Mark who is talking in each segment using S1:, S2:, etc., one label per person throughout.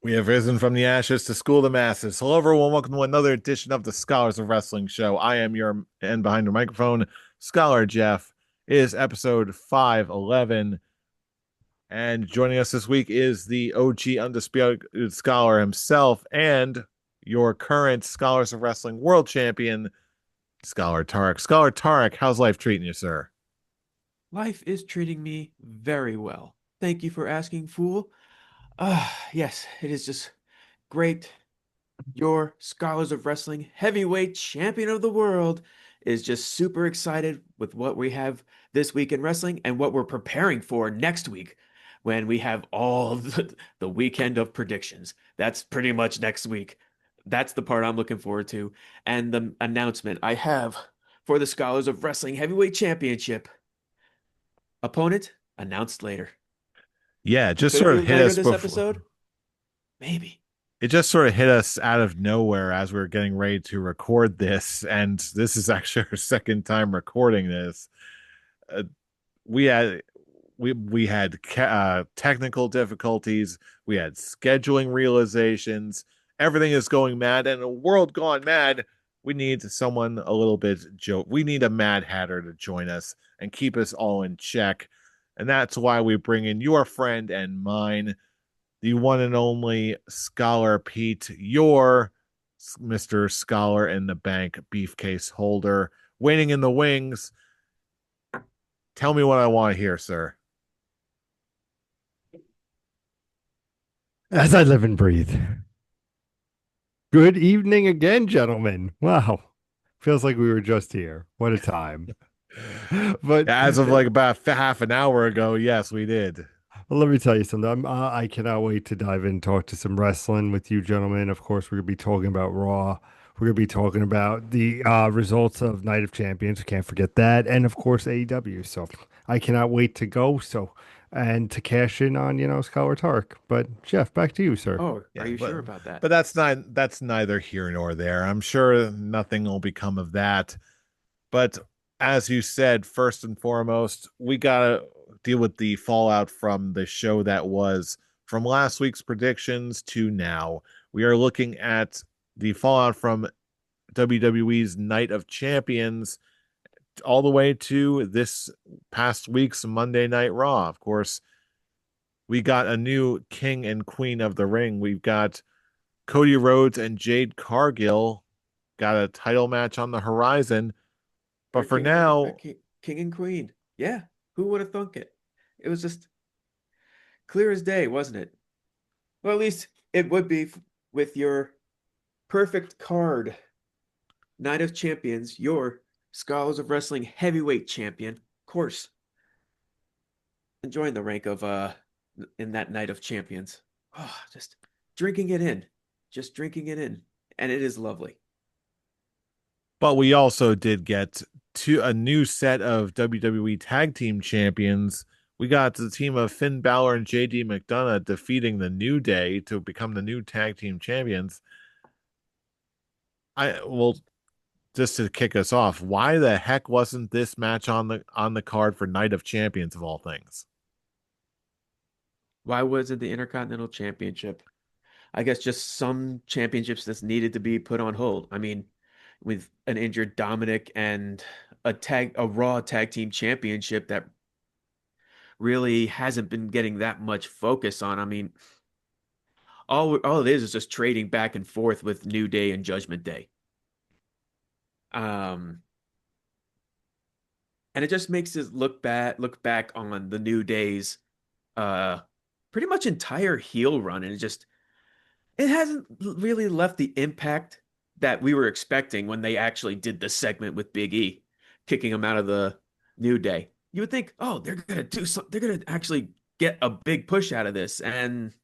S1: We have risen from the ashes to school the masses. Hello, everyone. Welcome to another edition of the Scholars of Wrestling Show. I am your and behind the microphone, Scholar Jeff. It is episode 511. And joining us this week is the OG Undisputed Scholar himself and your current Scholars of Wrestling World Champion, Scholar Tarek. Scholar Tarek, how's life treating you, sir?
S2: Life is treating me very well. Thank you for asking, fool. Yes, it is just great. Your Scholars of Wrestling heavyweight champion of the world is just super excited with what we have this week in wrestling and what we're preparing for next week when we have all the weekend of predictions. That's pretty much next week. That's the part I'm looking forward to. And the announcement I have for the Scholars of Wrestling Heavyweight Championship. Opponent announced later.
S1: Yeah, it just
S2: Could it
S1: sort
S2: be
S1: of hit
S2: later
S1: us
S2: this
S1: before.
S2: episode? Maybe.
S1: It just sort of hit us out of nowhere as we were getting ready to record this, and this is actually our second time recording this. Uh, we had we had technical difficulties, we had scheduling realizations. Everything is going mad, and in a world gone mad, we need someone a little bit joke. We need a Mad Hatter to join us and keep us all in check, and that's why we bring in your friend and mine, the one and only Scholar Pete, your Mr. Scholar in the Bank beefcase holder, waiting in the wings. Tell me what I want to hear, sir.
S3: As I live and breathe. Good evening again, gentlemen. Wow. Feels like we were just here. What a time. But
S1: As of like about half an hour ago, yes, we did.
S3: let me tell you something. I cannot wait to dive in and talk to some wrestling with you, gentlemen. Of course, we're going to be talking about Raw. We're going to be talking about the results of Night of Champions. We can't forget that. And of course, AEW. So I cannot wait to go. And to cash in on, Scholar Tark. But Jeff, back to you, sir.
S2: Oh, are
S1: Yeah,
S2: you
S1: but
S2: sure about that?
S1: but that's neither here nor there. I'm sure nothing will become of that. But as you said, first and foremost, we gotta deal with the fallout from the show that was from last week's predictions to now. We are looking at the fallout from WWE's Night of Champions all the way to this past week's Monday Night Raw. Of course, we got a new king and queen of the ring. We've got Cody Rhodes and Jade Cargill got a title match on the horizon. But
S2: Or
S1: for
S2: king and
S1: now,
S2: king and queen. Yeah, who would have thunk it? It was just clear as day, wasn't it? Well, at least it would be with your perfect card. Night of Champions, your Scholars of Wrestling heavyweight champion. Of course, enjoying the rank of in that Night of Champions. Oh, just drinking it in. Just drinking it in. And it is lovely.
S1: but we also did get to a new set of WWE Tag Team Champions. We got the team of Finn Balor and JD McDonough defeating the New Day to become the new Tag Team Champions. I well, just to kick us off, why the heck wasn't this match on the card for Night of Champions of all things?
S2: Why was it the Intercontinental Championship? I guess just some championships that's needed to be put on hold. I mean, with an injured Dominic and a Raw Tag Team Championship that really hasn't been getting that much focus on. I mean, all it is just trading back and forth with New Day and Judgment Day. Um, and it just makes us look back on the New Day's uh pretty much entire heel run, and it hasn't really left the impact that we were expecting when they actually did the segment with Big E, kicking him out of the New Day. You would think, oh, they're gonna do something, they're gonna actually get a big push out of this. And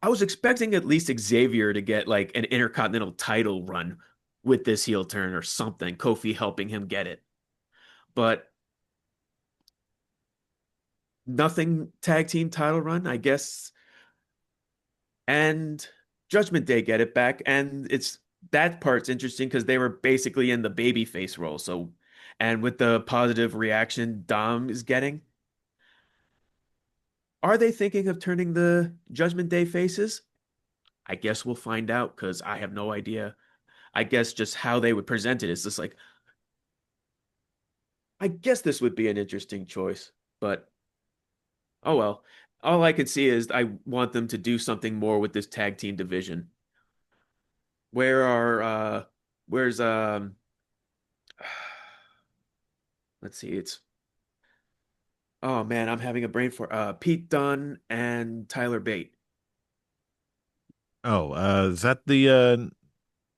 S2: I was expecting at least Xavier to get like an intercontinental title run with this heel turn or something, Kofi helping him get it. But nothing tag team title run, I guess. And Judgment Day get it back. And it's that part's interesting because they were basically in the babyface role. So, and with the positive reaction Dom is getting, are they thinking of turning the Judgment Day faces? I guess we'll find out because I have no idea. I guess just how they would present it is just like, I guess this would be an interesting choice, but oh well. All I can see is I want them to do something more with this tag team division. Where are where's let's see, it's oh man, I'm having a brain for Pete Dunne and Tyler Bate.
S1: Oh, is that the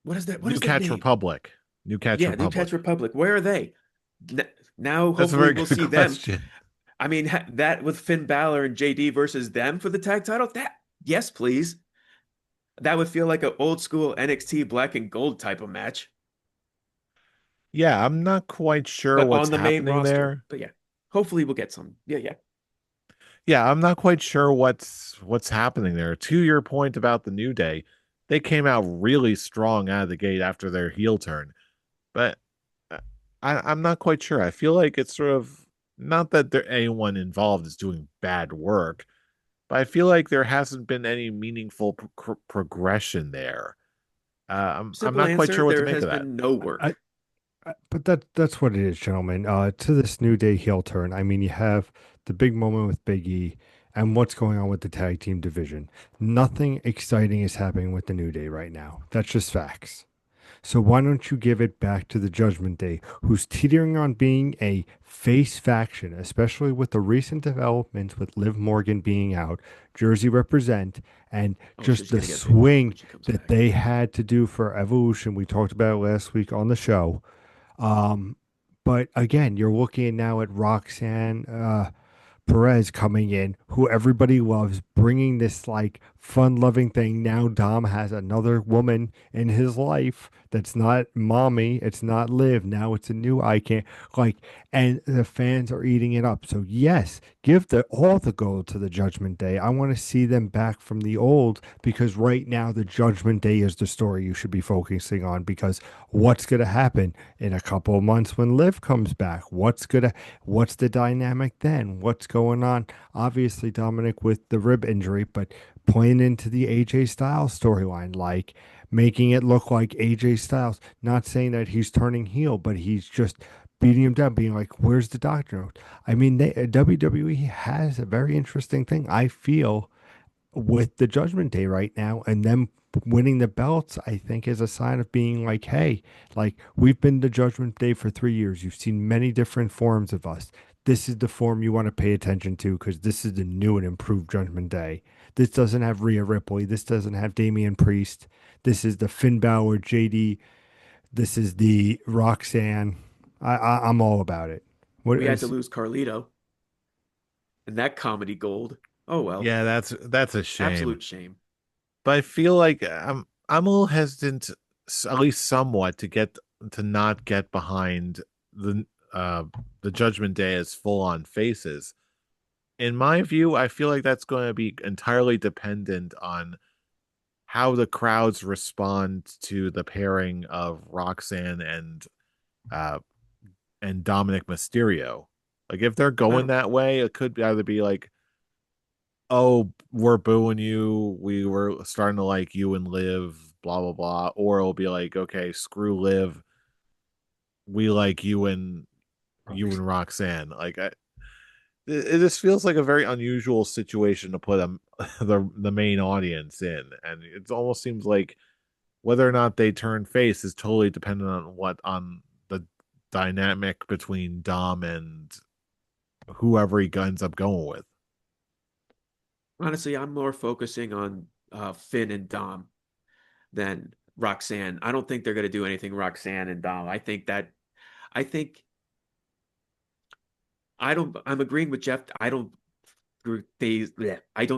S2: What
S1: New
S2: is their
S1: Catch
S2: name?
S1: Republic? New Catch
S2: Yeah, New Catch
S1: Republic.
S2: Republic. Where are they? Now
S1: That's a
S2: hopefully
S1: very
S2: we'll
S1: good
S2: see them.
S1: question.
S2: I mean that with Finn Balor and JD versus them for the tag title. That yes, please. That would feel like an old school NXT black and gold type of match,
S1: Yeah, I'm not quite sure
S2: but
S1: what's
S2: on the main
S1: happening
S2: roster.
S1: there.
S2: But yeah, hopefully we'll get some. Yeah, yeah.
S1: Yeah, I'm not quite sure what's happening there. To your point about the New Day, they came out really strong out of the gate after their heel turn, but uh, I'm not quite sure. I feel like it's sort of not that anyone involved is doing bad work, but I feel like there hasn't been any meaningful progression there. I'm
S2: Simple
S1: not quite
S2: answer,
S1: sure what to
S2: there
S1: make
S2: has
S1: of that.
S2: been no
S3: I,
S2: work.
S3: but that's what it is, gentlemen. To this New Day heel turn, I mean, you have the big moment with Big E and what's going on with the tag team division. Nothing exciting is happening with the New Day right now. That's just facts. So why don't you give it back to the Judgment Day, who's teetering on being a face faction, especially with the recent developments with Liv Morgan being out, Jersey represent, and
S2: Oh,
S3: just
S2: she's
S3: the
S2: gonna get a big push when
S3: swing
S2: she comes
S3: that
S2: back.
S3: they had to do for Evolution. We talked about it last week on the show. Um, but again, you're looking now at Roxanne. Perez coming in, who everybody loves, bringing this like fun loving thing. Now Dom has another woman in his life that's not mommy, it's not Liv. Now it's a new icon. Like, and the fans are eating it up. So yes, give the all the gold to the Judgment Day. I want to see them back from the old because right now the Judgment Day is the story you should be focusing on because what's gonna happen in a couple of months when Liv comes back? What's the dynamic then? What's going on? Obviously, Dominic with the rib injury, but playing into the AJ Styles storyline, like making it look like AJ Styles, not saying that he's turning heel, but he's just beating him down, being like, where's the doctor note? I mean, WWE has a very interesting thing, I feel, with the Judgment Day right now, and them winning the belts, I think, is a sign of being like, hey, like we've been the Judgment Day for 3 years. You've seen many different forms of us. This is the form you want to pay attention to because this is the new and improved Judgment Day. This doesn't have Rhea Ripley. This doesn't have Damian Priest. This is the Finn Balor, JD. This is the Roxanne. I'm all about it. What
S2: We had to
S3: is?
S2: lose Carlito and that comedy gold. Oh well,
S1: Yeah, that's a shame.
S2: absolute shame.
S1: But I feel like I'm a little hesitant, at least somewhat, to not get behind the uh the Judgment Day as full on faces. In my view, I feel like that's going to be entirely dependent on how the crowds respond to the pairing of Roxanne uh and Dominic Mysterio. Like if they're going
S2: Oh,
S1: that way, it could either be like, oh, we're booing you. We were starting to like you and Liv, blah blah blah. Or it'll be like, okay, screw Liv. We like you and Roxanne. It just feels like a very unusual situation to put the main audience in, and it almost seems like whether or not they turn face is totally dependent on the dynamic between Dom and whoever he ends up going with.
S2: honestly, I'm more focusing on Finn and Dom than Roxanne. I don't think they're gonna do anything Roxanne and Dom. I think I don't. I'm agreeing with Jeff. I don't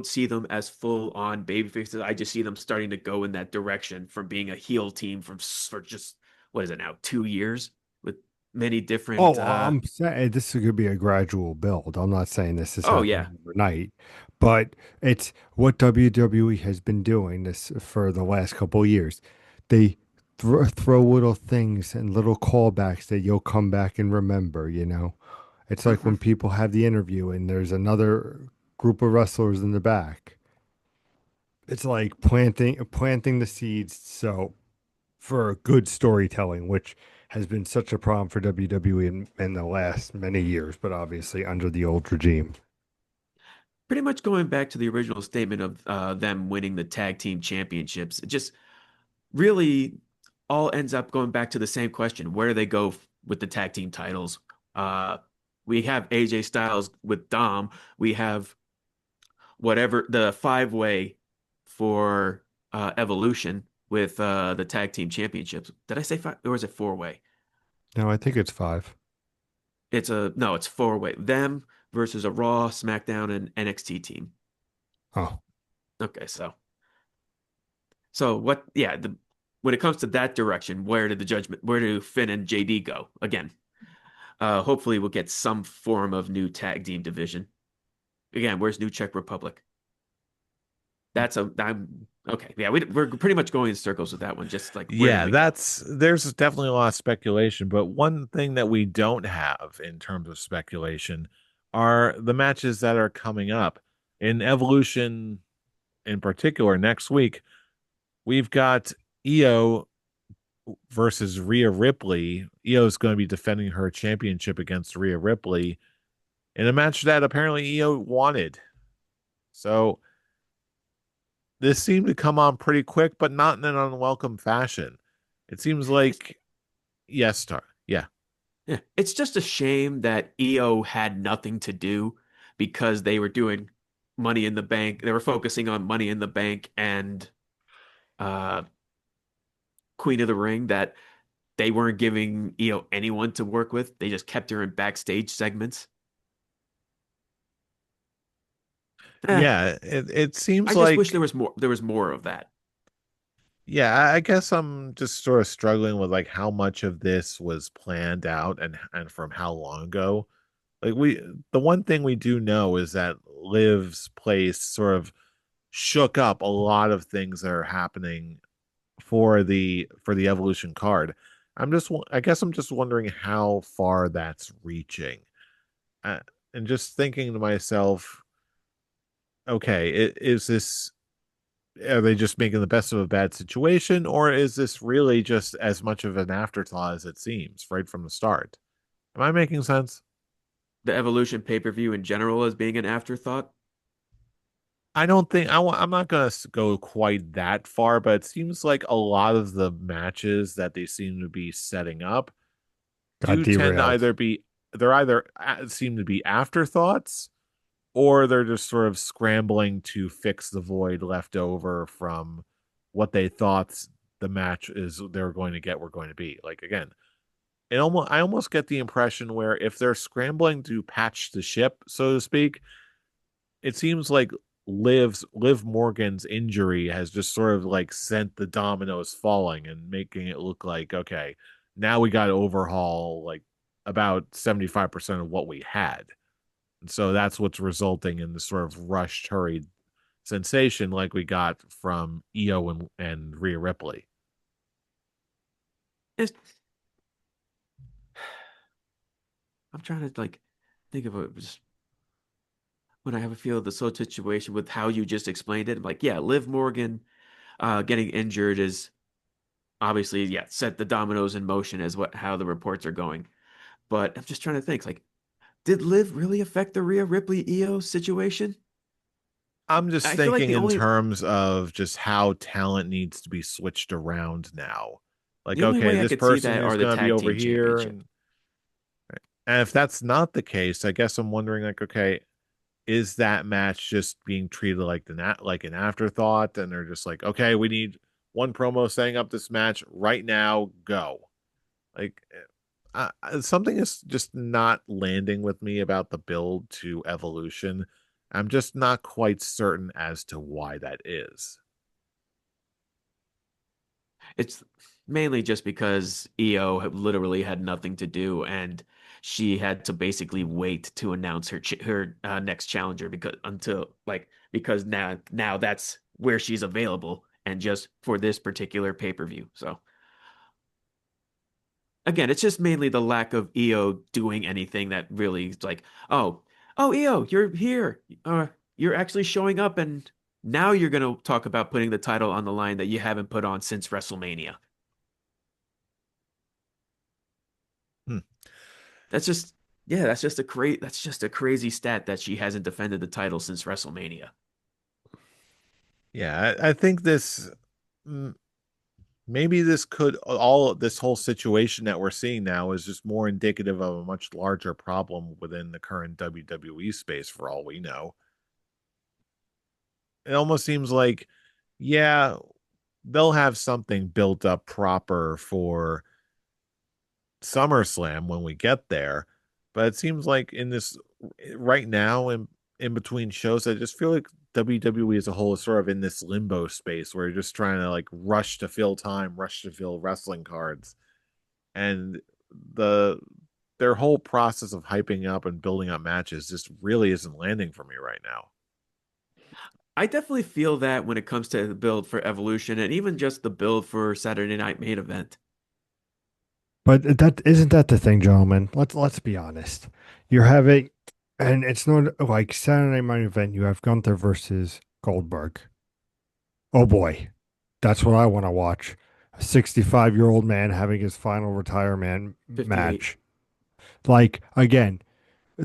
S2: see them as full on baby faces. I just see them starting to go in that direction from being a heel team for just what is it now, 2 years with many different.
S3: Oh, I'm saying this could be a gradual build. I'm not saying this is
S2: Oh yeah,
S3: happening overnight, but it's what WWE has been doing this for the last couple of years. They throw little things and little callbacks that you'll come back and remember, you know? It's like
S2: hmm
S3: when people have the interview and there's another group of wrestlers in the back. It's like planting the seeds so for good storytelling, which has been such a problem for WWE in the last many years, but obviously under the old regime.
S2: Pretty much going back to the original statement of them winning the tag team championships, it just really all ends up going back to the same question: where do they go with the tag team titles? Uh, we have AJ Styles with Dom. We have whatever the five-way for Evolution with the tag team championships. Did I say five or is it four-way?
S3: No, I think it's five.
S2: It's a no, it's four-way. Them versus a Raw, SmackDown, and NXT team.
S3: Oh,
S2: Okay, so what? Yeah, when it comes to that direction, where do Finn and JD go again? Hopefully, we'll get some form of new tag team division. Again, where's New Czech Republic? I'm okay. Yeah, we're pretty much going in circles with that one. Just like where do
S1: Yeah,
S2: we go?
S1: there's definitely a lot of speculation, but one thing that we don't have in terms of speculation are the matches that are coming up. In Evolution in particular, next week, we've got Io versus Rhea Ripley. Io is going to be defending her championship against Rhea Ripley in a match that apparently Io wanted. So this seemed to come on pretty quick, but not in an unwelcome fashion. It seems
S2: It's,
S1: like yes, star. Yeah.
S2: yeah, it's just a shame that EO had nothing to do because they were doing Money in the Bank. They were focusing on Money in the Bank and uh, Queen of the Ring. That they weren't giving EO anyone to work with. They just kept her in backstage segments. Eh,
S1: Yeah, it
S2: I
S1: seems
S2: just wish
S1: like
S2: there was more of that.
S1: yeah, I guess I'm just sort of struggling with like how much of this was planned out and from how long ago. Like the one thing we do know is that Liv's place sort of shook up a lot of things that are happening for the Evolution card. I guess I'm just wondering how far that's reaching. Uh, and just thinking to myself, okay, is this are they just making the best of a bad situation, or is this really just as much of an afterthought as it seems right from the start? Am I making sense?
S2: The Evolution pay-per-view in general as being an afterthought.
S1: I don't think I'm not gonna go quite that far, but it seems like a lot of the matches that they seem to be setting up
S3: got
S1: do tend to
S3: derailed.
S1: either be they're either seem to be afterthoughts or they're just sort of scrambling to fix the void left over from what they thought the match is they're going to get were going to be. Like again, I almost get the impression where if they're scrambling to patch the ship, so to speak, it seems like Liv Morgan's injury has just sort of like sent the dominoes falling and making it look like okay, now we got to overhaul like about 75% of what we had. And so that's what's resulting in the sort of rushed, hurried sensation like we got from Io and Rhea Ripley.
S2: It's, I'm trying to like think of it just when I have a feel of the sort situation with how you just explained it. I'm like, yeah, Liv Morgan getting injured is obviously, yeah, set the dominoes in motion as what how the reports are going. But I'm just trying to think, like, did Liv really affect the Rhea Ripley EO situation?
S1: I'm just
S2: I feel like
S1: thinking in terms of just how talent needs to be switched around now. Like,
S2: the only
S1: okay,
S2: way I
S1: this
S2: could see
S1: person
S2: that
S1: is
S2: are the
S1: going to be
S2: tag
S1: over
S2: team
S1: here,
S2: championship.
S1: and if that's not the case, I guess I'm wondering, like, okay, is that match just being treated like like an afterthought, and they're just like, okay, we need one promo setting up this match right now, go. Like, something is just not landing with me about the build to Evolution. I'm just not quite certain as to why that is.
S2: It's mainly just because EO literally had nothing to do, and she had to basically wait to announce her next challenger because now that's where she's available, and just for this particular pay-per-view. So again, it's just mainly the lack of EO doing anything that really is like, oh EO, you're here, you're actually showing up, and Now you're going to talk about putting the title on the line that you haven't put on since WrestleMania.
S1: Hmm.
S2: That's just yeah, that's just a crazy stat that she hasn't defended the title since WrestleMania.
S1: Yeah, I think mm, maybe this whole situation that we're seeing now is just more indicative of a much larger problem within the current WWE space for all we know. It almost seems like, yeah, they'll have something built up proper for SummerSlam when we get there. But it seems like in this right now in between shows, I just feel like WWE as a whole is sort of in this limbo space where you're just trying to like rush to fill time, rush to fill wrestling cards. And the their whole process of hyping up and building up matches just really isn't landing for me right now.
S2: I definitely feel that when it comes to the build for Evolution and even just the build for Saturday Night Main Event.
S3: But that isn't that the thing, gentlemen. Let's be honest. You're having, and it's not like Saturday Night Event. You have Gunther versus Goldberg. Oh boy, that's what I want to watch. A 65-year-old man having his final retirement
S2: 58.
S3: match. Like again,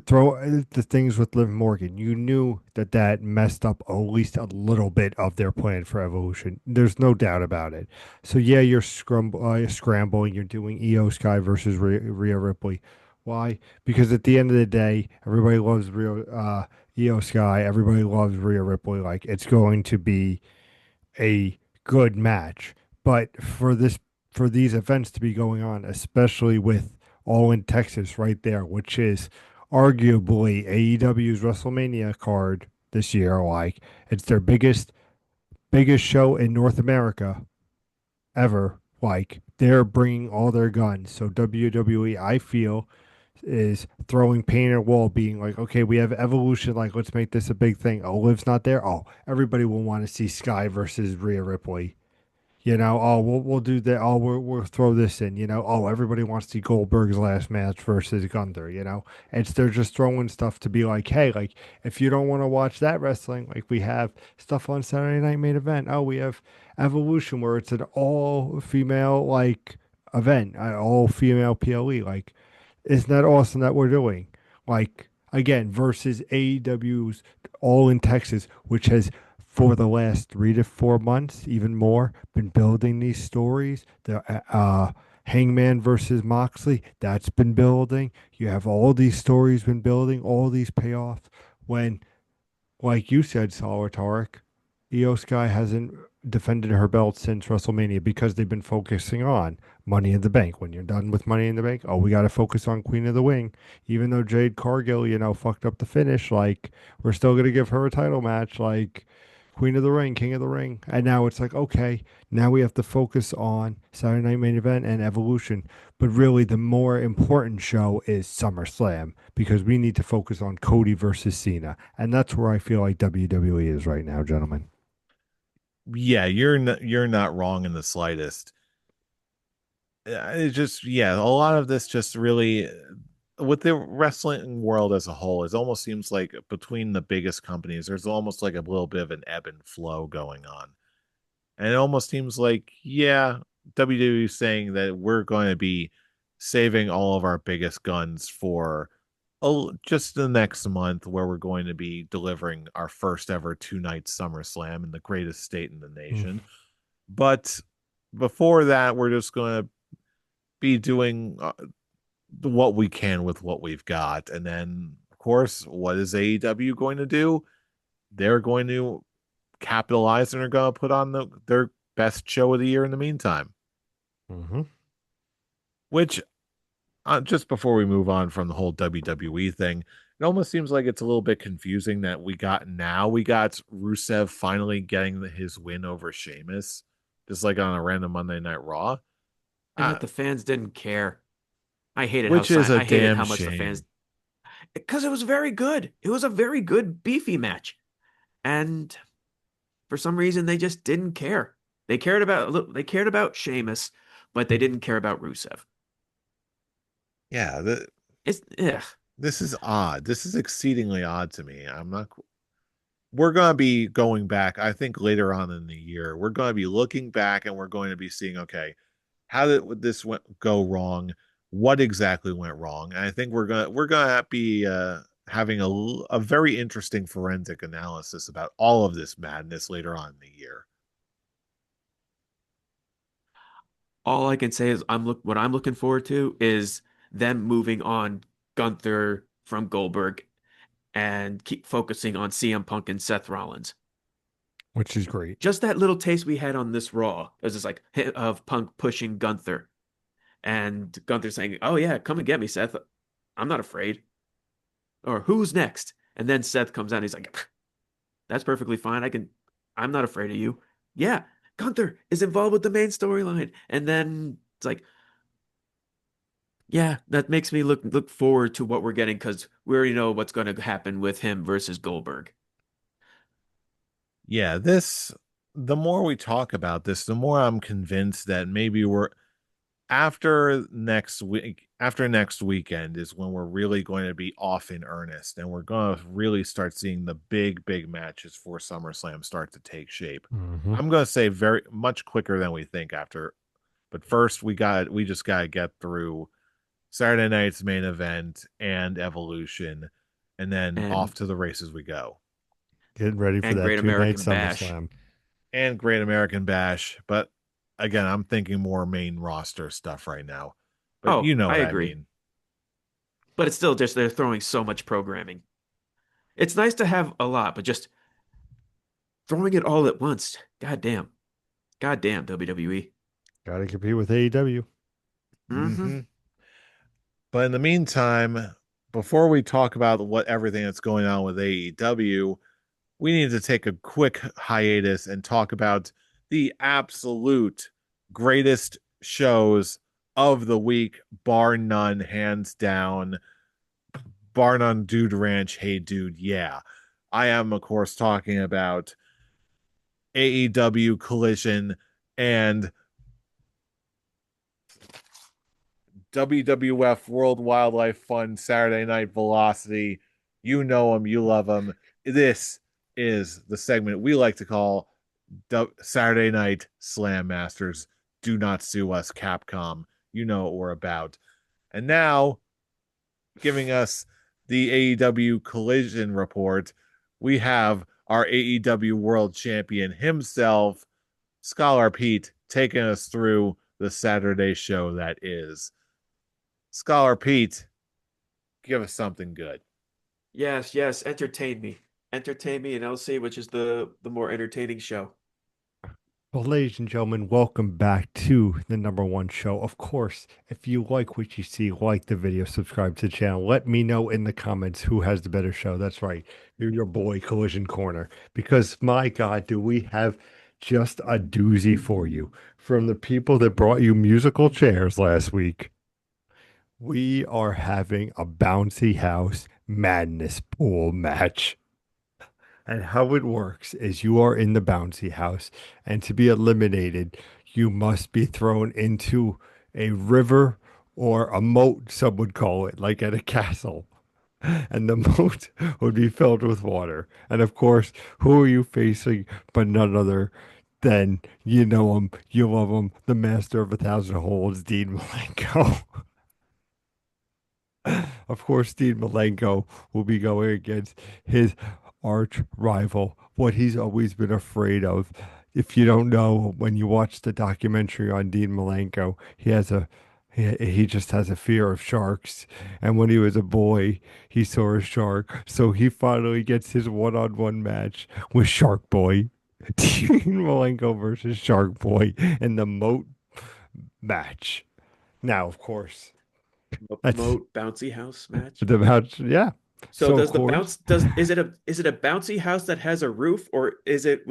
S3: throw the things with Liv Morgan. You knew that that messed up at least a little bit of their plan for Evolution. There's no doubt about it. So yeah, you're scrambling. You're doing Io Sky versus Rhea Ripley. Why? Because at the end of the day, everybody loves Io Sky. Everybody loves Rhea Ripley. Like it's going to be a good match. But for these events to be going on, especially with All in Texas right there, which is arguably AEW's WrestleMania card this year, like it's their biggest show in North America ever. Like they're bringing all their guns. So WWE, I feel, is throwing paint at a wall, being like, okay, we have Evolution, like let's make this a big thing. Oh, Liv's not there. Oh, everybody will want to see Sky versus Rhea Ripley. Oh, we'll do that. Oh, we'll throw this in. Oh, everybody wants to see Goldberg's last match versus Gunther. It's they're just throwing stuff to be like, hey, like if you don't want to watch that wrestling, like we have stuff on Saturday Night Main Event. Oh, we have Evolution where it's an all female like event, all female PLE. Like, isn't that awesome that we're doing? Like again, versus AEW's All in Texas, which has for the last 3 to 4 months, even more, been building these stories. The Hangman versus Moxley, that's been building. You have all these stories been building, all these payoffs. When, like you said, Solitaric, Io Sky hasn't defended her belt since WrestleMania because they've been focusing on Money in the Bank. When you're done with Money in the Bank, oh, we got to focus on Queen of the Wing. Even though Jade Cargill, fucked up the finish, like we're still gonna give her a title match, like Queen of the Ring, King of the Ring. And now it's like, okay, now we have to focus on Saturday Night Main Event and Evolution. But really, the more important show is SummerSlam because we need to focus on Cody versus Cena. And that's where I feel like WWE is right now, gentlemen.
S1: Yeah, you're not wrong in the slightest. It just yeah, a lot of this just really with the wrestling world as a whole, it almost seems like between the biggest companies, there's almost like a little bit of an ebb and flow going on. And it almost seems like, yeah, WWE is saying that we're going to be saving all of our biggest guns for just the next month, where we're going to be delivering our first ever 2 night SummerSlam in the greatest state in the
S3: Mm.
S1: nation. But before that, we're just going to be doing what we can with what we've got. And then, of course, what is AEW going to do? They're going to capitalize and are going to put on their best show of the year in the meantime.
S3: Mm-hmm.
S1: Which, just before we move on from the whole WWE thing, it almost seems like it's a little bit confusing that we got Rusev finally getting his win over Sheamus, just like on a random Monday Night Raw,
S2: And that the fans didn't care.
S1: which is a
S2: I hated
S1: damn
S2: how much the fans
S1: shame.
S2: because it was very good. It was a very good beefy match. And for some reason they just didn't care. They cared about Sheamus, but they didn't care about Rusev.
S1: Yeah,
S2: It's ugh.
S1: this is odd. This is exceedingly odd to me. I'm not. we're going to be going back, I think later on in the year, we're going to be looking back and we're going to be seeing, okay, how did this go wrong? What exactly went wrong? And I think we're gonna be having a very interesting forensic analysis about all of this madness later on in the year.
S2: All I can say is what I'm looking forward to is them moving on Gunther from Goldberg and keep focusing on CM Punk and Seth Rollins.
S3: which is great.
S2: Just that little taste we had on this Raw is just like of Punk pushing Gunther and Gunther saying, "Oh yeah, come and get me, Seth. I'm not afraid." Or who's next? And then Seth comes out and he's like, "That's perfectly fine. I'm not afraid of you." Yeah, Gunther is involved with the main storyline. And then it's like, yeah, that makes me look forward to what we're getting because we already know what's going to happen with him versus Goldberg.
S1: Yeah, the more we talk about this, the more I'm convinced that maybe we're after next weekend is when we're really going to be off in earnest and we're going to really start seeing the big matches for SummerSlam start to take shape.
S3: Hmm.
S1: I'm going to say very much quicker than we think after, but first we just got to get through Saturday night's main event and Evolution, and then off
S2: And
S1: to the races we go.
S3: Getting ready for
S2: and
S3: that
S2: Great
S3: two-night
S2: American Bash.
S3: SummerSlam.
S1: And Great American Bash, but again, I'm thinking more main roster stuff right now. But you
S2: Oh,
S1: know
S2: I
S1: what I
S2: agree.
S1: mean.
S2: But it's still just they're throwing so much programming. It's nice to have a lot, but just throwing it all at once. God damn. God damn, WWE.
S3: Got to compete with AEW.
S2: Mm-hmm.
S1: Hmm. But in the meantime, before we talk about what everything that's going on with AEW, we need to take a quick hiatus and talk about the absolute greatest shows of the week, bar none, hands down, bar none, Dude Ranch. Hey, dude, yeah. I am, of course, talking about AEW Collision and WWF World Wildlife Fund Saturday Night Velocity. You know them, you love them. This is the segment we like to call Saturday Night Slam Masters. Do not sue us, Capcom. You know what we're about. And now, giving us the AEW Collision report, we have our AEW World Champion himself, Scholar Pete, taking us through the Saturday show that is. Scholar Pete, give us something good.
S2: Yes, yes, entertain me. Entertain me and I'll see which is the more entertaining show.
S3: Well, ladies and gentlemen, welcome back to the number one show. Of course, if you like what you see, like the video, subscribe to the channel. Let me know in the comments who has the better show. That's right. You're your boy, Collision Corner. Because my God, do we have just a doozy for you from the people that brought you musical chairs last week. We are having a bouncy house madness pool match. And how it works is you are in the bouncy house, and to be eliminated, you must be thrown into a river or a moat, some would call it, like at a castle. And the moat would be filled with water. And of course, who are you facing but none other than you know him, you love him, the master of a thousand holds, Dean Malenko. Of course, Steve Malenko will be going against his arch rival, what he's always been afraid of. If you don't know, when you watch the documentary on Dean Malenko, he just has a fear of sharks. And when he was a boy, he saw a shark. So he finally gets his one-on-one match with Shark Boy. Dean Malenko versus Shark Boy in the moat match. Now, of course, that's
S2: Moat bouncy house match.
S3: the match. Yeah.
S2: So
S3: So of
S2: does the
S3: course,
S2: bounce does is it a bouncy house that has a roof or is it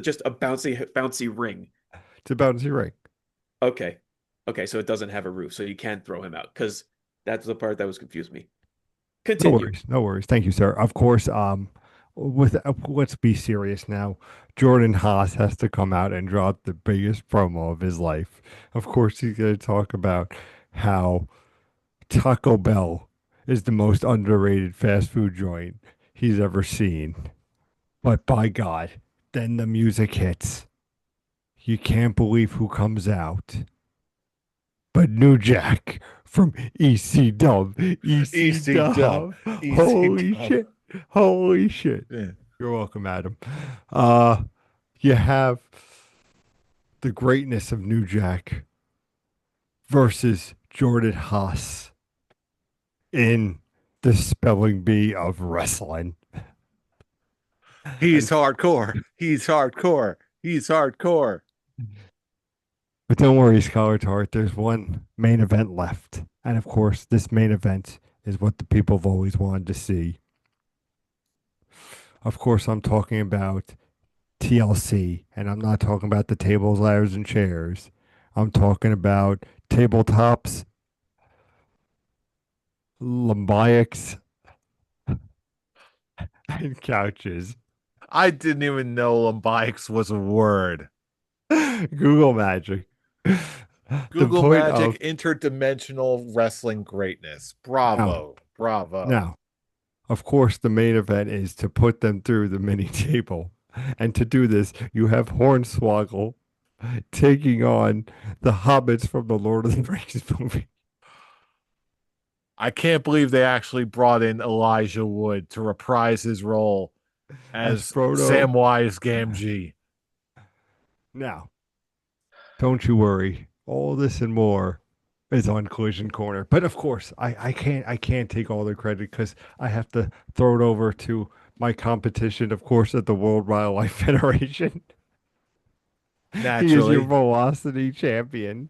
S2: just a bouncy ring?
S3: it's a bouncy ring.
S2: Okay. Okay, so it doesn't have a roof, so you can't throw him out because that's the part that was confused me.
S3: No
S2: Continue.
S3: worries, no worries. Thank you, sir. Of course, with let's be serious now. Jordan Haas has to come out and drop the biggest promo of his life. Of course, he's going to talk about how Taco Bell is the most underrated fast food joint he's ever seen. But by God, then the music hits. You can't believe who comes out. But New Jack from EC Dub. EC
S1: EC Dub.
S3: Dub.
S1: EC
S3: Holy
S1: Dub.
S3: shit. Holy shit.
S1: Yeah.
S3: You're welcome, Adam. Uh, you have the greatness of New Jack versus Jordan Haas in the spelling bee of wrestling.
S1: He's
S3: And
S1: hardcore. He's hardcore. He's hardcore.
S3: but don't worry, Scholar Tart, there's one main event left. And of course, this main event is what the people have always wanted to see. Of course, I'm talking about TLC, and I'm not talking about the tables, ladders, and chairs. I'm talking about tabletops, lumbiacs, and couches.
S1: I didn't even know Lombics was a word.
S3: Google magic. The
S1: Google
S3: point
S1: Magic
S3: of
S1: interdimensional wrestling greatness.
S3: now,
S1: Bravo. Bravo.
S3: now, of course, the main event is to put them through the mini table. And to do this, you have Hornswoggle taking on the hobbits from the Lord of the Rings movie
S1: I can't believe they actually brought in Elijah Wood to reprise his role
S3: as
S1: as
S3: Frodo.
S1: Samwise Gamgee.
S3: Now, don't you worry. All this and more is on Collision Corner. But of course, I can't take all the credit because I have to throw it over to my competition, of course, at the World Wildlife Federation. He is your
S1: Naturally.
S3: velocity champion.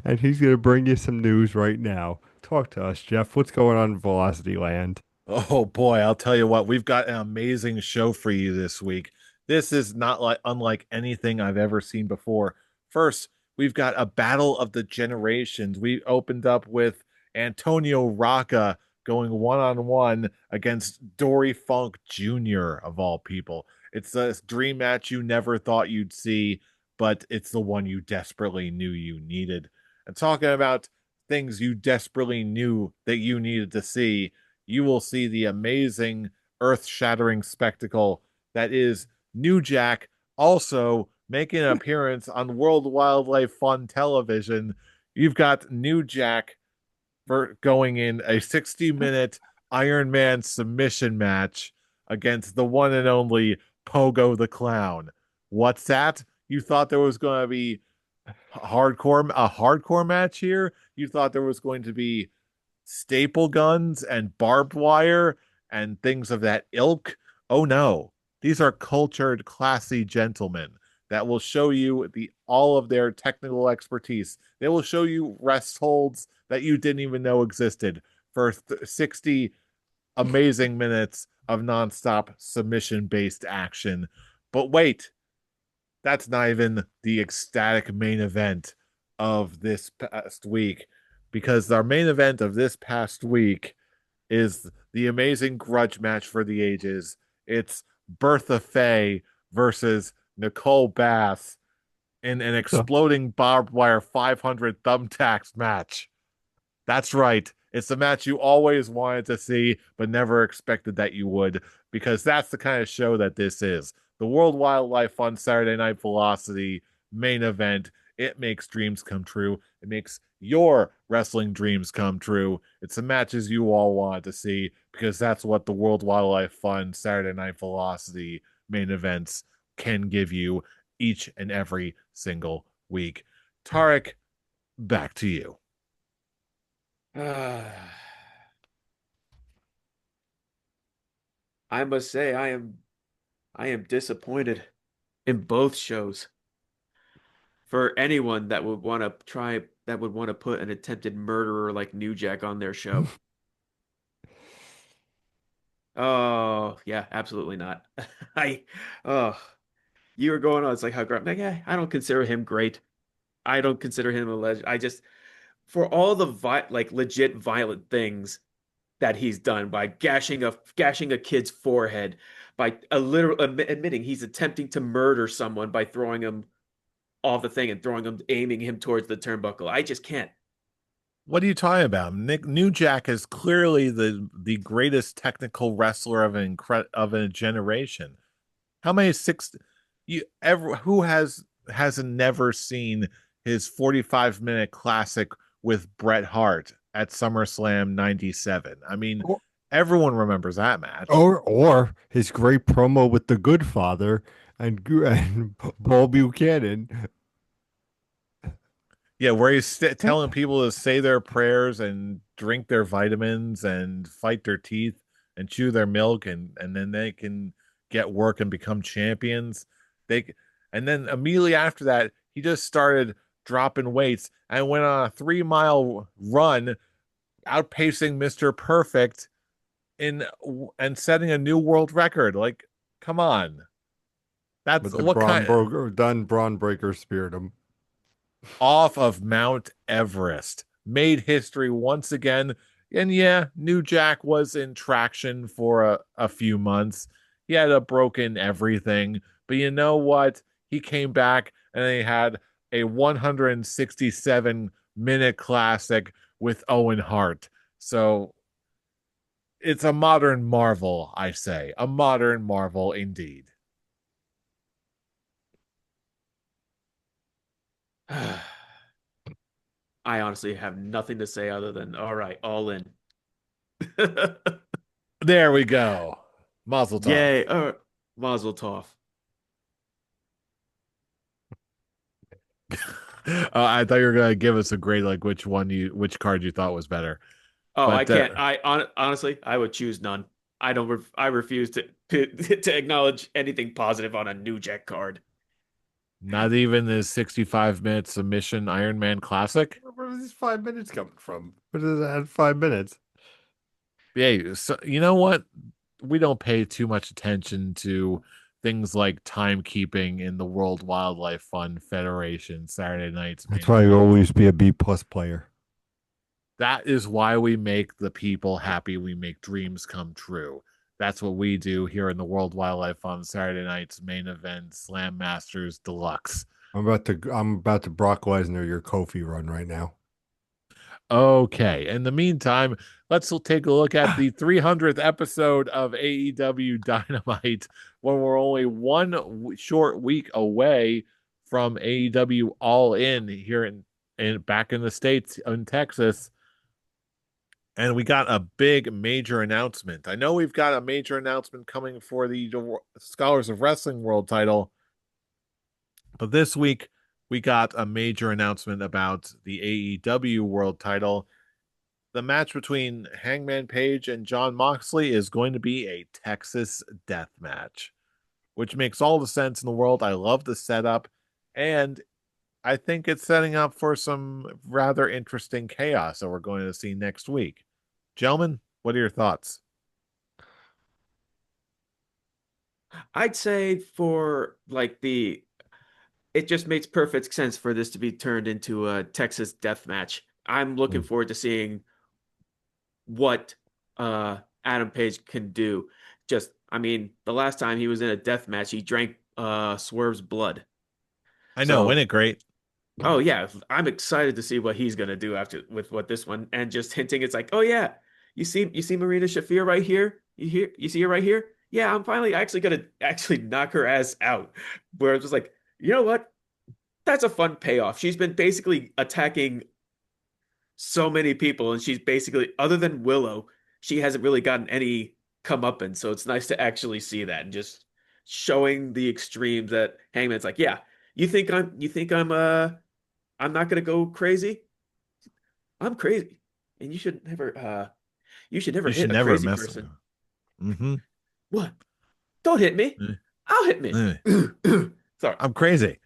S3: And he's gonna bring you some news right now. Talk to us, Jeff. What's going on in Velocity Land?
S1: Oh boy, I'll tell you what, we've got an amazing show for you this week. This is not like unlike anything I've ever seen before. First, we've got a battle of the generations. We opened up with Antonio Rocca going one-on-one against Dory Funk Jr. of all people. It's a dream match you never thought you'd see, but it's the one you desperately knew you needed. And talking about things you desperately knew that you needed to see, you will see the amazing, earth shattering spectacle that is New Jack also making an appearance on World Wildlife Fund television. You've got New Jack for going in a 60-minute Iron Man submission match against the one and only Pogo the Clown. What's that? You thought there was going to be a hardcore match here? You thought there was going to be staple guns and barbed wire and things of that ilk? Oh no. These are cultured, classy gentlemen that will show you the all of their technical expertise. They will show you rest holds that you didn't even know existed for 60 amazing minutes of nonstop submission based action. But wait, that's not even the ecstatic main event of this past week, because our main event of this past week is the amazing grudge match for the ages. It's Bertha Faye versus Nicole Bass in an
S3: So,
S1: exploding barbed wire 500 thumbtacks match. That's right. It's the match you always wanted to see, but never expected that you would, because that's the kind of show that this is. The World Wildlife Fund Saturday Night Velocity main event. It makes dreams come true. It makes your wrestling dreams come true. It's the matches you all wanted to see, because that's what the World Wildlife Fund Saturday Night Velocity main events can give you each and every single week. Tarek, back to you.
S2: I must say I am disappointed in both shows. For anyone that would want to put an attempted murderer like New Jack on their show. Oh, yeah, absolutely not. I oh, you were going on. It's like how great. Like, yeah, I don't consider him great. I don't consider him a legend. I just for all the like legit violent things that he's done by gashing a kid's forehead, by a literal admitting he's attempting to murder someone by throwing him off the thing and aiming him towards the turnbuckle. I just can't.
S1: What are you talking about? Nick New Jack is clearly the greatest technical wrestler of a generation. How many six you ever who hasn't never seen his 45-minute classic with Bret Hart at SummerSlam 97? I mean,
S3: Or,
S1: everyone remembers that match.
S3: or his great promo with the Good Father and Paul Buchanan.
S1: Yeah, where he's telling people to say their prayers and drink their vitamins and fight their teeth and chew their milk and then they can get work and become champions. They and then immediately after that, he just started dropping weights and went on a 3 mile run, outpacing Mr. Perfect in and setting a new world record. Like, come on. That's
S3: But the
S1: what kind
S3: Braun Breaker speared him.
S1: off of Mount Everest, made history once again. And yeah, New Jack was in traction for a few months. He had a broken everything, but you know what? He came back and he had a 167-minute classic with Owen Hart. So it's a modern marvel, I say. A modern marvel indeed.
S2: I honestly have nothing to say other than all right, all in.
S1: There we go. Mazel tov.
S2: Yay, Mazel Tov.
S1: I thought you were gonna give us a grade, like which card you thought was better,
S2: Oh, I
S1: but
S2: can't. Honestly, I would choose none. I refuse to acknowledge anything positive on a New Jack card.
S1: not even the 65-minute submission Iron Man Classic.
S3: Where are these 5 minutes coming from? Where does it add 5 minutes?
S1: Yeah, so you know what? We don't pay too much attention to things like timekeeping in the World Wildlife Fund Federation Saturday night's
S3: That's
S1: main
S3: why you
S1: event.
S3: always be a B+ player.
S1: That is why we make the people happy. We make dreams come true. That's what we do here in the World Wildlife Fund Saturday night's main event, Slam Masters Deluxe.
S3: I'm about to Brock Lesnar your Kofi run right now.
S1: Okay. In the meantime, let's take a look at the 300th episode of AEW Dynamite when we're only one short week away from AEW All In here in back in the States in Texas. And we got a big major announcement. I know we've got a major announcement coming for the Scholars of Wrestling World title, but this week we got a major announcement about the AEW World title. The match between Hangman Page and Jon Moxley is going to be a Texas death match, which makes all the sense in the world. I love the setup, and I think it's setting up for some rather interesting chaos that we're going to see next week. Gentlemen, what are your thoughts?
S2: I'd say for like it just makes perfect sense for this to be turned into a Texas death match. I'm looking
S3: Mm.
S2: forward to seeing what Adam Page can do. Just, I mean, the last time he was in a death match, he drank Swerve's blood.
S1: I know, isn't
S2: So,
S1: it great?
S2: oh yeah, I'm excited to see what he's gonna do after with what this one and just hinting it's like, oh yeah, you see Marina Shafir right here? You see her right here? Yeah, I'm finally actually gonna actually knock her ass out. Where it's just like, you know what? That's a fun payoff. She's been basically attacking so many people, and she's basically, other than Willow, she hasn't really gotten any comeuppance. So it's nice to actually see that and just showing the extremes that Hangman's like, yeah, I'm not gonna go crazy? I'm crazy. And you should never
S1: You should
S2: hit a
S1: never
S2: crazy
S1: mess.
S2: person.
S1: Mm-hmm.
S2: What? Don't hit me. I'll hit me. Sorry.
S1: I'm crazy.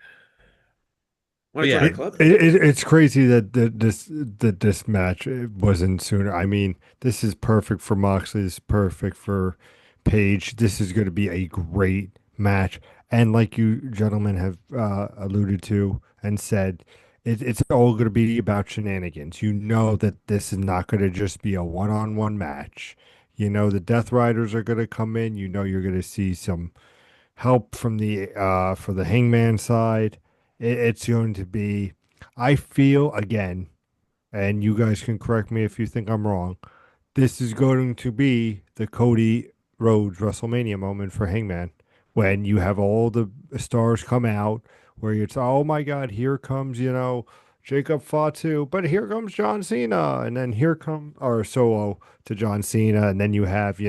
S2: Want
S1: But
S2: to join
S1: yeah,
S2: a
S3: It,
S2: club?
S3: it's crazy that this match wasn't sooner. I mean, this is perfect for Moxley. This is perfect for Page. This is going to be a great match. And like you gentlemen have alluded to and said, it's all going to be about shenanigans. You know that this is not going to just be a one-on-one match. You know the Death Riders are going to come in. You know you're going to see some help from the for the Hangman side. It's going to be, I feel again, and you guys can correct me if you think I'm wrong. This is going to be the Cody Rhodes WrestleMania moment for Hangman, when you have all the stars come out, where it's, oh my God, here comes, Jacob Fatu, but here comes John Cena, and then here come or solo to John Cena, and then you have,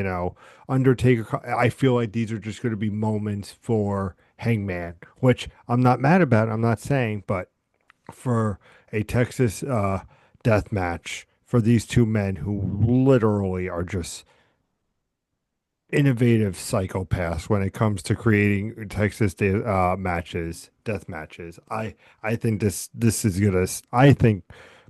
S3: Undertaker. I feel like these are just going to be moments for Hangman, which I'm not mad about. I'm not saying, but for a Texas death match for these two men who literally are just innovative psychopaths when it comes to creating matches, death matches. I think this is gonna I think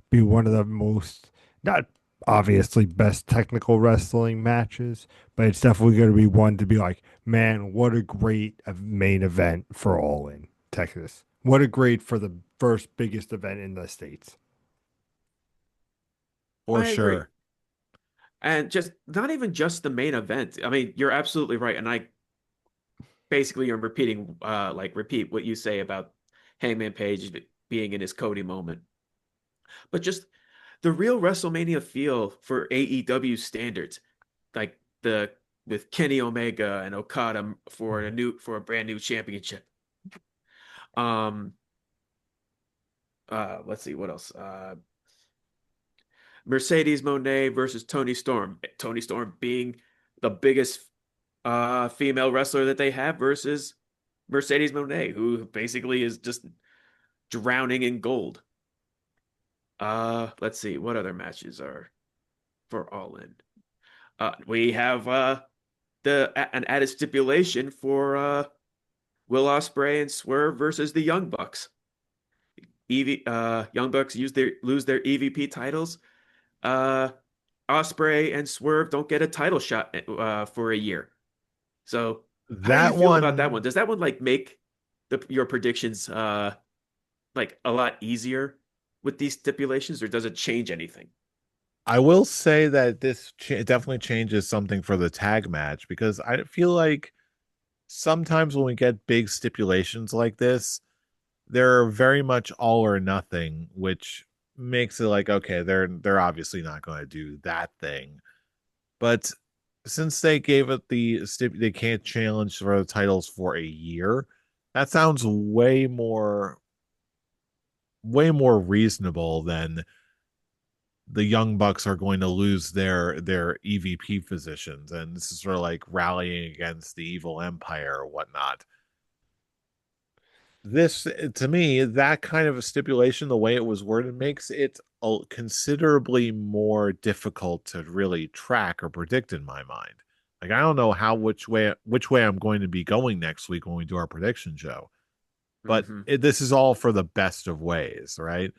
S3: be one of the most, not obviously best technical wrestling matches, but it's definitely gonna be one to be like, man, what a great main event for All In Texas. What a great for the first biggest event in the States.
S1: For
S2: I agree.
S1: sure.
S2: And just not even just the main event. I mean, you're absolutely right. And I basically am repeating, repeat what you say about Hangman Page being in his Cody moment. But just the real WrestleMania feel for AEW standards, like the with Kenny Omega and Okada for a brand new championship. Um, let's see what else. Mercedes Moné versus Tony Storm. Tony Storm being the biggest female wrestler that they have versus Mercedes Moné, who basically is just drowning in gold. Let's see what other matches are for All In. We have an added stipulation for Will Ospreay and Swerve versus the Young Bucks. Young Bucks lose their EVP titles. Uh, Ospreay and Swerve don't get a title shot for a year. So, how do you
S1: That
S2: feel about that one?
S1: one,
S2: Does that one like make your predictions like a lot easier with these stipulations, or does it change anything?
S1: I will say that this definitely changes something for the tag match because I feel like sometimes when we get big stipulations like this, they're very much all or nothing, which makes it like, okay, they're obviously not going to do that thing. But since they gave it they can't challenge for the titles for a year, that sounds way more reasonable than the Young Bucks are going to lose their EVP positions, and this is sort of like rallying against the evil empire or whatnot. This, to me, that kind of a stipulation, the way it was worded, makes it considerably more difficult to really track or predict in my mind. Like I don't know which way I'm going to be going next week when we do our prediction show, but
S2: Hmm.
S1: this is all for the best of ways, right?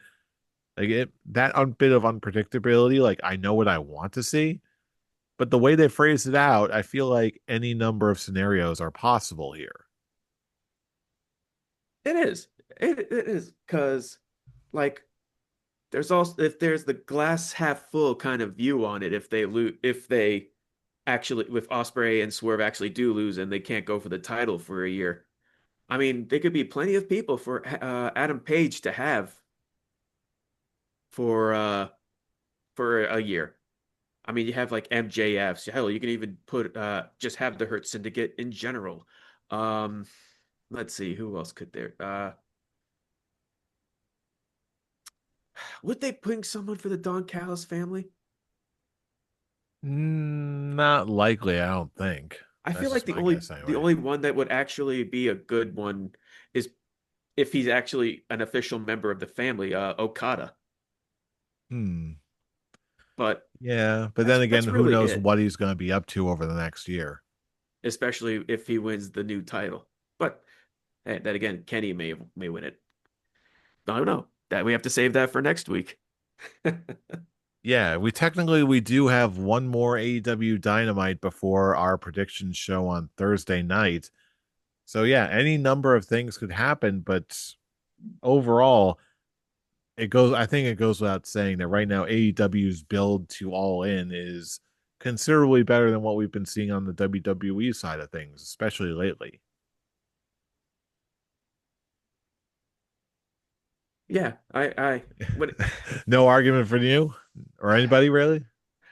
S1: Like that bit of unpredictability, like I know what I want to see, but the way they phrase it out, I feel like any number of scenarios are possible here.
S2: It is. It is because like there's also if there's the glass half full kind of view on it if they actually with Osprey and Swerve actually do lose and they can't go for the title for a year. I mean, there could be plenty of people for Adam Page to have for uh for a year. I mean, you have like MJFs. Hell, you can even put just have the Hurt Syndicate in general. Um, let's see, who else could there? Would they bring someone for the Don Callis family?
S1: Not likely, I don't think.
S2: I
S1: That's
S2: feel like
S1: just my guess
S2: the
S1: anyway.
S2: only one that would actually be a good one is if he's actually an official member of the family, Okada.
S1: Hmm.
S2: But
S1: Yeah, but then again,
S2: that's
S1: who
S2: really
S1: knows
S2: it,
S1: what he's going to be up to over the next year?
S2: especially if he wins the new title. But hey, then again, Kenny may win it. I don't know. That we have to save that for next week.
S1: Yeah, we do have one more AEW Dynamite before our prediction show on Thursday night. So yeah, any number of things could happen, but overall, I think it goes without saying that right now AEW's build to All In is considerably better than what we've been seeing on the WWE side of things, especially lately.
S2: Yeah, what
S1: No argument for you or anybody really?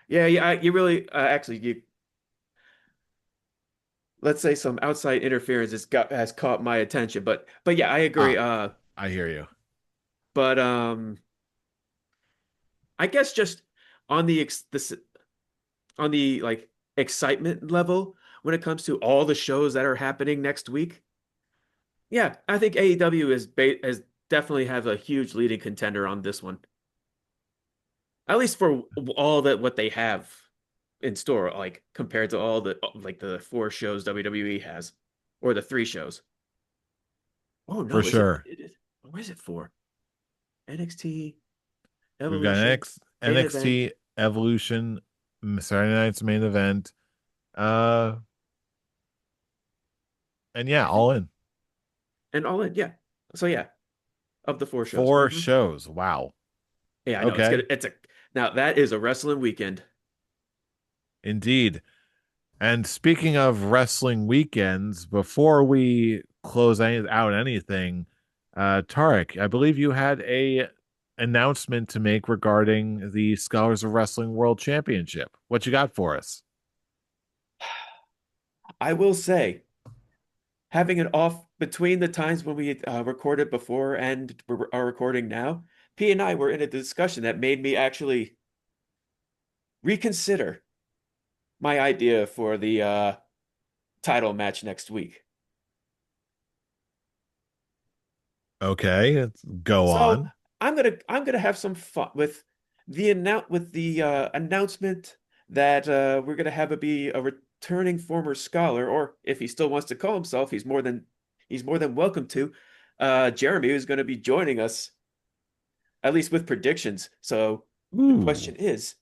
S2: yeah, you really actually let's say some outside interference has caught my attention. But yeah, I agree.
S1: Ah, I hear you.
S2: But I guess just on on the like excitement level when it comes to all the shows that are happening next week. Yeah, I think AEW is definitely have a huge leading contender on this one. At least for all that what they have in store, like compared to all the like the four shows WWE has, or the three shows. Oh
S1: For
S2: no,
S1: sure.
S2: what is it for? NXT
S1: We've got
S2: Evolution main event
S1: NXT Evolution, Saturday night's main event. Uh, and yeah,
S2: I think
S1: all in.
S2: and All In. Yeah. So yeah, of the four shows.
S1: Four shows. Wow.
S2: Yeah, I know it's
S1: Okay.
S2: good. It's a now that is a wrestling weekend.
S1: Indeed. And speaking of wrestling weekends, before we close out anything, Tarek, I believe you had a announcement to make regarding the Scholars of Wrestling World Championship. What you got for us?
S2: I will say, having it off between the times when we recorded before and are recording now, P and I were in a discussion that made me actually reconsider my idea for the title match next week.
S1: Okay, go
S2: So
S1: on.
S2: I'm gonna have some fun with the announcement that we're gonna have it be a returning former scholar, or if he still wants to call himself, he's more than welcome to. Jeremy is going to be joining us at least with predictions. So the
S1: Ooh.
S2: question is,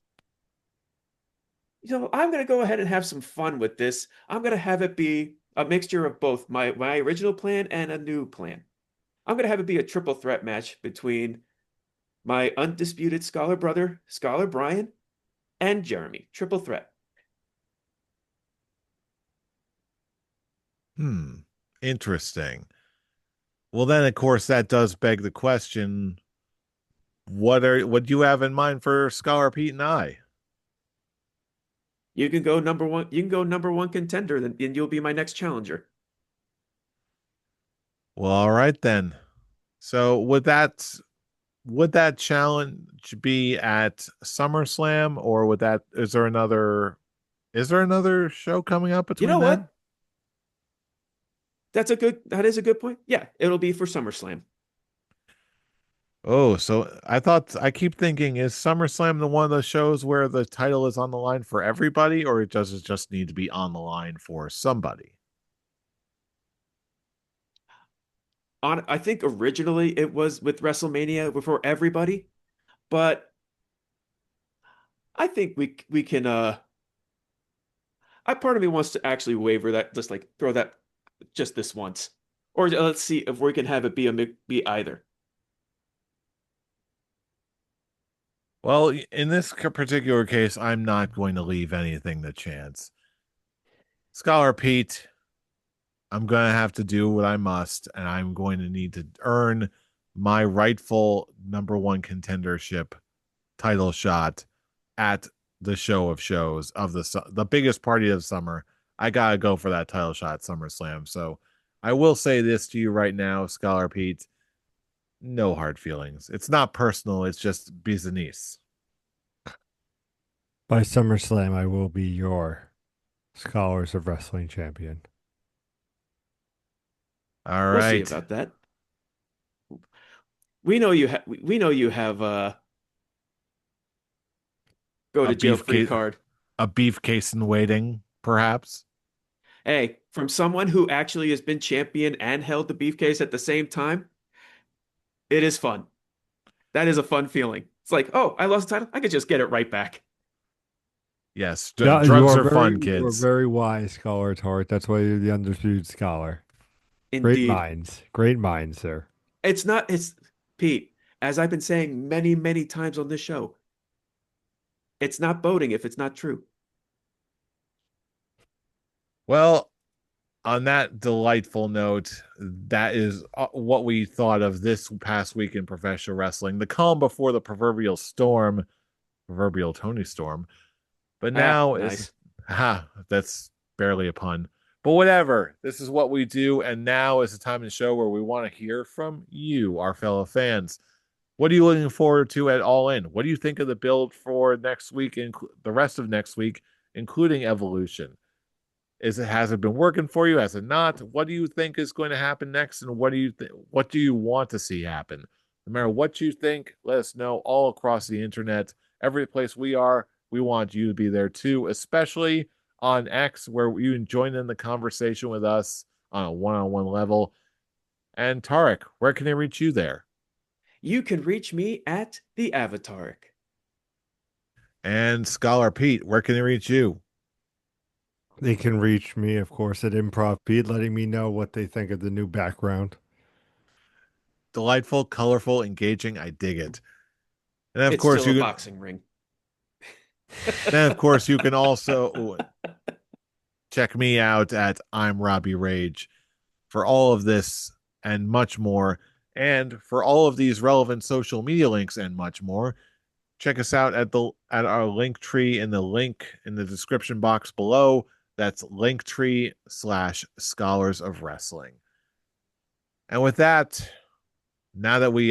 S2: I'm gonna go ahead and have some fun with this. I'm gonna have it be a mixture of both my original plan and a new plan. I'm gonna have it be a triple threat match between my undisputed scholar brother, Scholar Brian, and Jeremy. Triple threat.
S1: Hmm. Interesting. Well, then, of course, that does beg the question, what do you have in mind for Scholar Pete and I?
S2: You can go number one. You can go number one contender, and you'll be my next challenger.
S1: Well, all right then. So would that challenge be at SummerSlam, or would that is there another show coming up
S2: You
S1: between
S2: know
S1: then?
S2: what? That is a good point. Yeah, it'll be for SummerSlam.
S1: Oh, so I keep thinking, is SummerSlam the one of the shows where the title is on the line for everybody, or does it just need to be on the line for somebody?
S2: I think originally it was with WrestleMania for everybody, but I think we can I part of me wants to actually waiver that, just like throw that just this once. Or let's see if we can have it be either.
S1: Well, in this particular case, I'm not going to leave anything to chance. Scholar Pete, I'm going to have to do what I must, and I'm going to need to earn my rightful number one contendership title shot at the show of shows of the biggest party of summer. I gotta go for that title shot at SummerSlam. So I will say this to you right now, Scholar Pete. No hard feelings. It's not personal. It's just business.
S3: By SummerSlam, I will be your Scholars of Wrestling champion.
S1: All
S2: We'll see
S1: right,
S2: about that. We know you have go
S1: a
S2: to jail free
S1: beefcake,
S2: card.
S1: a beef case in waiting, perhaps.
S2: Hey, from someone who actually has been champion and held the briefcase at the same time, it is fun. That is a fun feeling. It's like, oh, I lost the title. I could just get it right back.
S1: Yes,
S3: Yeah,
S1: drugs are fun,
S3: you are
S1: kids.
S3: very wise, Scholar at heart. That's why you're the undisputed scholar.
S2: Indeed.
S3: Great minds, sir.
S2: It's Pete, as I've been saying many, many times on this show, it's not boating if it's not true.
S1: Well, on that delightful note, that is what we thought of this past week in professional wrestling. The calm before the proverbial storm, proverbial Tony Storm. But
S2: Ah,
S1: now is,
S2: nice.
S1: ha, that's barely a pun. But whatever, this is what we do. And now is the time in the show where we want to hear from you, our fellow fans. What are you looking forward to at All In? What do you think of the build for next week and the rest of next week, including Evolution? Has it been working for you? Has it not? What do you think is going to happen next, and what do you want to see happen? No matter what you think, let us know all across the internet. Every place we are, we want you to be there too, especially on X, where you can join in the conversation with us on a one-on-one level. And Tarek, where can they reach you there?
S2: You can reach me at the Avataric.
S1: And Scholar Pete, where can they reach you?
S3: They can reach me, of course, at Improv Pete, letting me know what they think of the new background.
S1: Delightful, colorful, engaging. I dig it. And of
S2: It's
S1: course,
S2: still a
S1: you can.
S2: boxing ring.
S1: Then, of course, you can also check me out at I'm Robbie Rage for all of this and much more. And for all of these relevant social media links and much more, check us out at our link tree in the link in the description box below. That's linktree/scholars of wrestling. And with that, now that we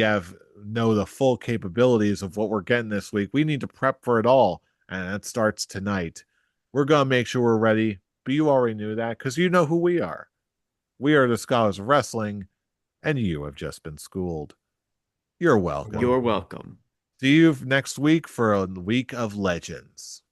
S1: know the full capabilities of what we're getting this week, we need to prep for it all. And that starts tonight. We're going to make sure we're ready, but you already knew that because you know who we are. We are the Scholars of Wrestling, and you have just been schooled. You're welcome.
S2: You're welcome.
S1: See you next week for a week of legends.